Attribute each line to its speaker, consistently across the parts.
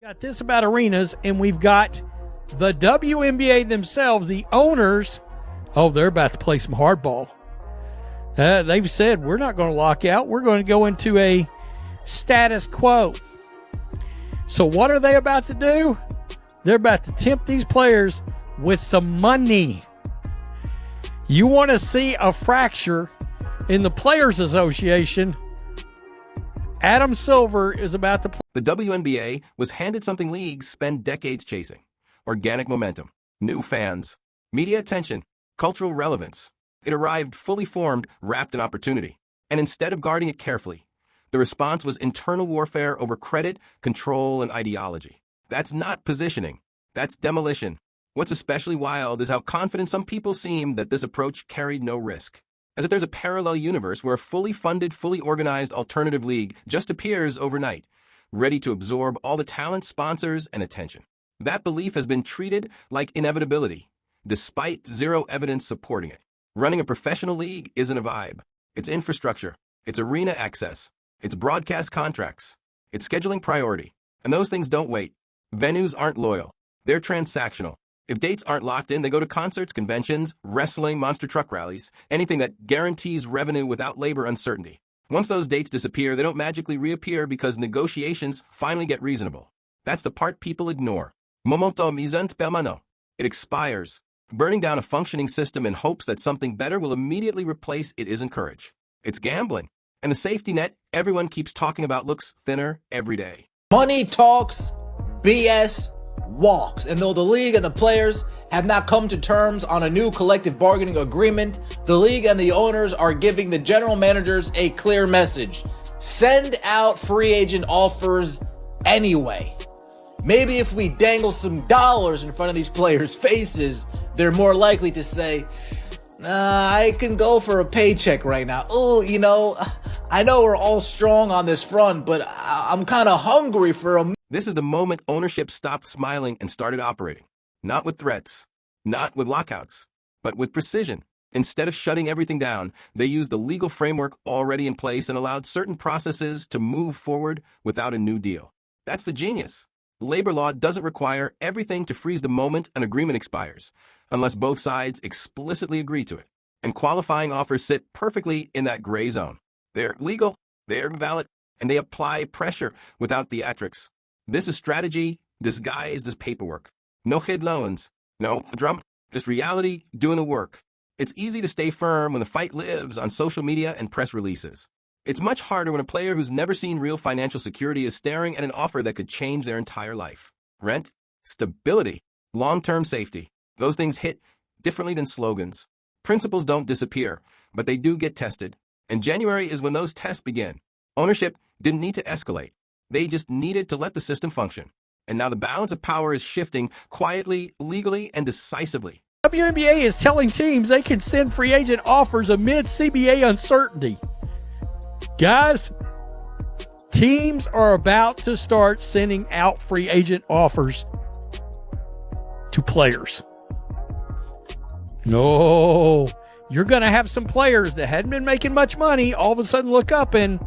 Speaker 1: Got this about arenas, and we've got the WNBA themselves, the owners. Oh, they're about to play some hardball. They've said, we're not going to lock out. We're going to go into a status quo. So what are they about to do? They're about to tempt these players with some money. You want to see a fracture in the Players Association? Adam Silver is about to play.
Speaker 2: The WNBA was handed something leagues spend decades chasing: organic momentum, new fans, media attention, cultural relevance. It arrived fully formed, wrapped in opportunity. And instead of guarding it carefully, the response was internal warfare over credit, control, and ideology. That's not positioning. That's demolition. What's especially wild is how confident some people seem that this approach carried no risk. As if there's a parallel universe where a fully funded, fully organized alternative league just appears overnight, ready to absorb all the talent, sponsors, and attention. That belief has been treated like inevitability, despite zero evidence supporting it. Running a professional league isn't a vibe. It's infrastructure. It's arena access. It's broadcast contracts. It's scheduling priority. And those things don't wait. Venues aren't loyal. They're transactional. If dates aren't locked in, they go to concerts, conventions, wrestling, monster truck rallies, anything that guarantees revenue without labor uncertainty. Once those dates disappear, they don't magically reappear because negotiations finally get reasonable. That's the part people ignore. Momento misant permanent. It expires. Burning down a functioning system in hopes that something better will immediately replace it isn't courage. It's gambling. And the safety net everyone keeps talking about looks thinner every day.
Speaker 3: Money talks, BS walks. And though the league and the players have not come to terms on a new collective bargaining agreement, the league and the owners are giving the general managers a clear message. Send out free agent offers anyway. Maybe if we dangle some dollars in front of these players' faces, they're more likely to say, I can go for a paycheck right now. Oh, I know we're all strong on this front, but I'm kind of hungry for a...
Speaker 2: This is the moment ownership stopped smiling and started operating. Not with threats, not with lockouts, but with precision. Instead of shutting everything down, they used the legal framework already in place and allowed certain processes to move forward without a new deal. That's the genius. Labor law doesn't require everything to freeze the moment an agreement expires, unless both sides explicitly agree to it. And qualifying offers sit perfectly in that gray zone. They're legal, they're valid, and they apply pressure without theatrics. This is strategy disguised as paperwork. No kid loans, no drum, just reality doing the work. It's easy to stay firm when the fight lives on social media and press releases. It's much harder when a player who's never seen real financial security is staring at an offer that could change their entire life. Rent, stability, long-term safety. Those things hit differently than slogans. Principles don't disappear, but they do get tested. And January is when those tests begin. Ownership didn't need to escalate. They just needed to let the system function. And now the balance of power is shifting quietly, legally, and decisively.
Speaker 1: WNBA is telling teams they can send free agent offers amid CBA uncertainty. Guys, teams are about to start sending out free agent offers to players. No, you're going to have some players that hadn't been making much money all of a sudden look up and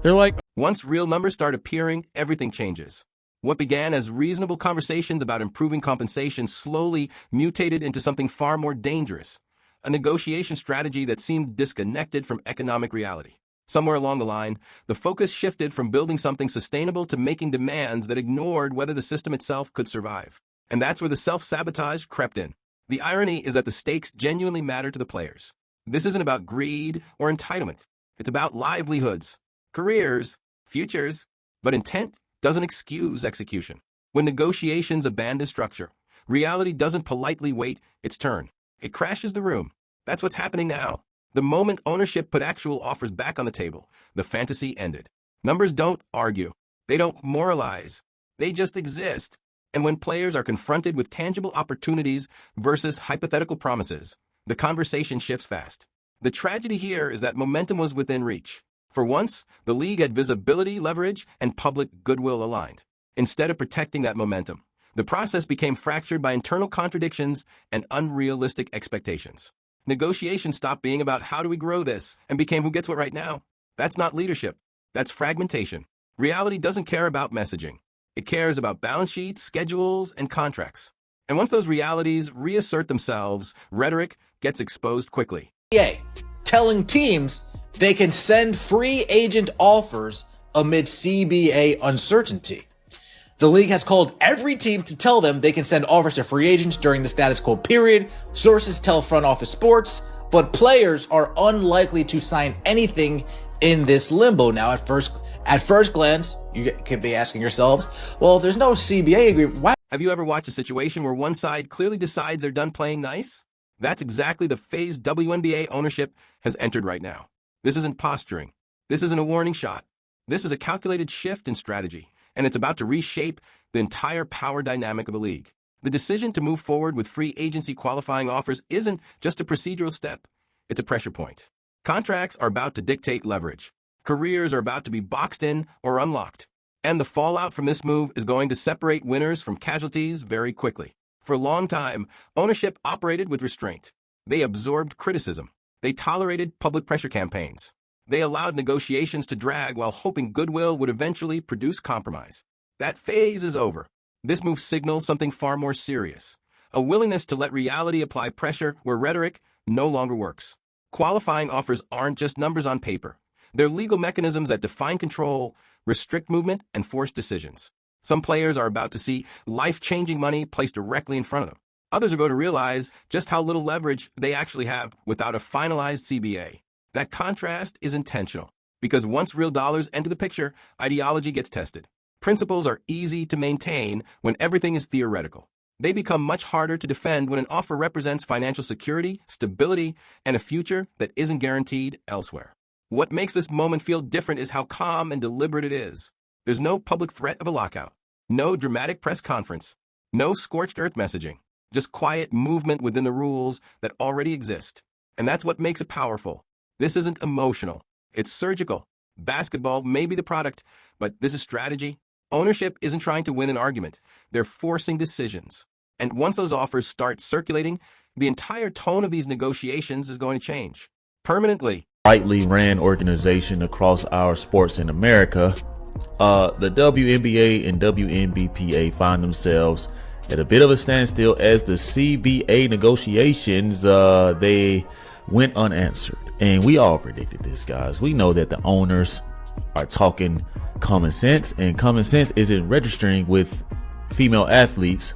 Speaker 1: they're like...
Speaker 2: Once real numbers start appearing, everything changes. What began as reasonable conversations about improving compensation slowly mutated into something far more dangerous, a negotiation strategy that seemed disconnected from economic reality. Somewhere along the line, the focus shifted from building something sustainable to making demands that ignored whether the system itself could survive. And that's where the self-sabotage crept in. The irony is that the stakes genuinely matter to the players. This isn't about greed or entitlement. It's about livelihoods, careers, futures, but intent doesn't excuse execution. When negotiations abandon structure, reality doesn't politely wait its turn. It crashes the room. That's what's happening now. The moment ownership put actual offers back on the table, the fantasy ended. Numbers don't argue. They don't moralize. They just exist. And when players are confronted with tangible opportunities versus hypothetical promises, the conversation shifts fast. The tragedy here is that momentum was within reach. For once, the league had visibility, leverage, and public goodwill aligned. Instead of protecting that momentum, the process became fractured by internal contradictions and unrealistic expectations. Negotiations stopped being about how do we grow this and became who gets what right now. That's not leadership. That's fragmentation. Reality doesn't care about messaging. It cares about balance sheets, schedules, and contracts. And once those realities reassert themselves, rhetoric gets exposed quickly.
Speaker 3: NBA telling teams they can send free agent offers amid CBA uncertainty. The league has called every team to tell them they can send offers to free agents during the status quo period. Sources tell Front Office Sports, but players are unlikely to sign anything in this limbo. Now, at first glance, you could be asking yourselves, well, if there's no CBA agreement, why?
Speaker 2: Have you ever watched a situation where one side clearly decides they're done playing nice? That's exactly the phase WNBA ownership has entered right now. This isn't posturing. This isn't a warning shot. This is a calculated shift in strategy, and it's about to reshape the entire power dynamic of the league. The decision to move forward with free agency qualifying offers isn't just a procedural step. It's a pressure point. Contracts are about to dictate leverage. Careers are about to be boxed in or unlocked. And the fallout from this move is going to separate winners from casualties very quickly. For a long time, ownership operated with restraint. They absorbed criticism. They tolerated public pressure campaigns. They allowed negotiations to drag while hoping goodwill would eventually produce compromise. That phase is over. This move signals something far more serious. A willingness to let reality apply pressure where rhetoric no longer works. Qualifying offers aren't just numbers on paper. They're legal mechanisms that define control, restrict movement, and force decisions. Some players are about to see life-changing money placed directly in front of them. Others are going to realize just how little leverage they actually have without a finalized CBA. That contrast is intentional, because once real dollars enter the picture, ideology gets tested. Principles are easy to maintain when everything is theoretical. They become much harder to defend when an offer represents financial security, stability, and a future that isn't guaranteed elsewhere. What makes this moment feel different is how calm and deliberate it is. There's no public threat of a lockout, no dramatic press conference, no scorched earth messaging, just quiet movement within the rules that already exist. And that's what makes it powerful. This isn't emotional. It's surgical. Basketball may be the product, but this is strategy. Ownership isn't trying to win an argument. They're forcing decisions. And once those offers start circulating, the entire tone of these negotiations is going to change. Permanently.
Speaker 4: Tightly ran organization across our sports in America, the WNBA and WNBPA find themselves at a bit of a standstill as the CBA negotiations, they went unanswered. And we all predicted this, guys. We know that the owners are talking common sense, and common sense isn't registering with female athletes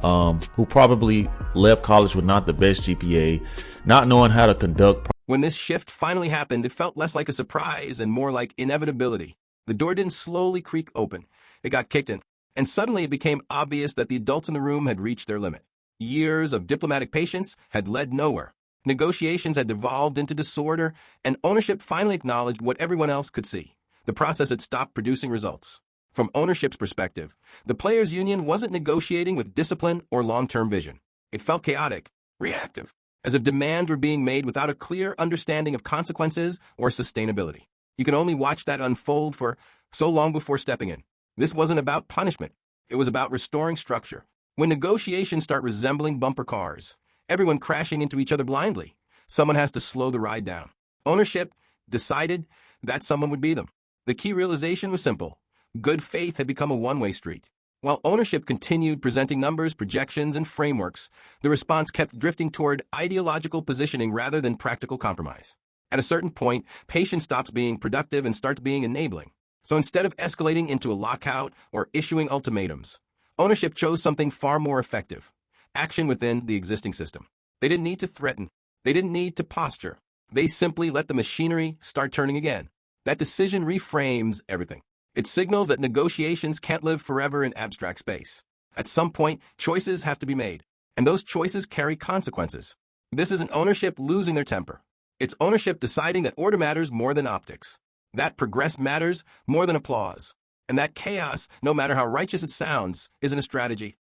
Speaker 4: who probably left college with not the best GPA, not knowing how to conduct.
Speaker 2: When this shift finally happened, it felt less like a surprise and more like inevitability. The door didn't slowly creak open. It got kicked in. And suddenly it became obvious that the adults in the room had reached their limit. Years of diplomatic patience had led nowhere. Negotiations had devolved into disorder, and ownership finally acknowledged what everyone else could see. The process had stopped producing results. From ownership's perspective, the players' union wasn't negotiating with discipline or long-term vision. It felt chaotic, reactive, as if demands were being made without a clear understanding of consequences or sustainability. You can only watch that unfold for so long before stepping in. This wasn't about punishment. It was about restoring structure. When negotiations start resembling bumper cars, everyone crashing into each other blindly, someone has to slow the ride down. Ownership decided that someone would be them. The key realization was simple. Good faith had become a one-way street. While ownership continued presenting numbers, projections, and frameworks, the response kept drifting toward ideological positioning rather than practical compromise. At a certain point, patience stops being productive and starts being enabling. So instead of escalating into a lockout or issuing ultimatums, ownership chose something far more effective: action within the existing system. They didn't need to threaten. They didn't need to posture. They simply let the machinery start turning again. That decision reframes everything. It signals that negotiations can't live forever in abstract space. At some point, choices have to be made, and those choices carry consequences. This isn't ownership losing their temper. It's ownership deciding that order matters more than optics, that progress matters more than applause, and that chaos, no matter how righteous it sounds, isn't a strategy.